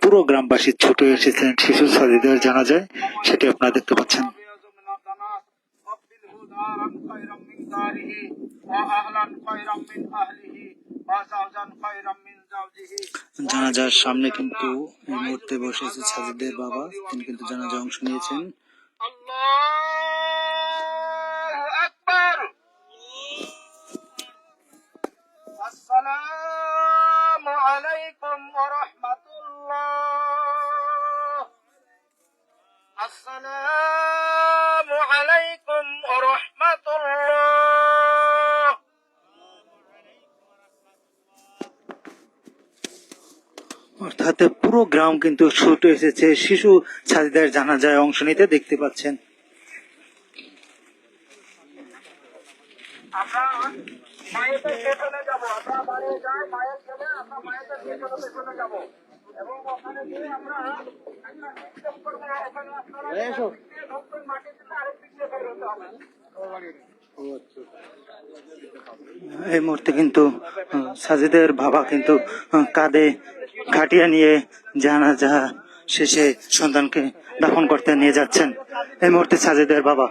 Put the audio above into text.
পুরো গ্রামবাসী ছুটে এসেছেন শিশু সাজিদের জানাজায়, সেটি আপনারা দেখতে পাচ্ছেন। জানাজার সামনে কিন্তু এই মুহূর্তে বসেছে সাজিদের বাবা, তিনি কিন্তু জানাজায় অংশ নিয়েছেন। আসসালামু আলাইকুম ওয়া রাহমাতুল্লাহ। আসসালামু আলাইকুম ওয়া রাহমাতুল্লাহ। অর্থাৎ পুরো গ্রাম কিন্তু ছুটে এসেছে শিশু সাজিদের জানাজায় অংশ নিতে, দেখতে পাচ্ছেন। আমরা মায়েদের পেছনে যাব, আমরা বাড়ি যাই, মায়ের গেলে আমরা মায়েদের পেছনে যাব এবং ওখানে গিয়ে আমরা একটা সিস্টেম করবো। ওখানে আপনারা নতুন মাটি দিতে আরেক দিক দিয়ে বের হতে হবে। এই মুহূর্তে কিন্তু সাজিদের বাবা কিন্তু কাঁধে খাটিয়া নিয়ে জানাজা শেষে সন্তানকে দাফন করতে নিয়ে যাচ্ছেন। এই মুহূর্তে সাজিদের বাবা।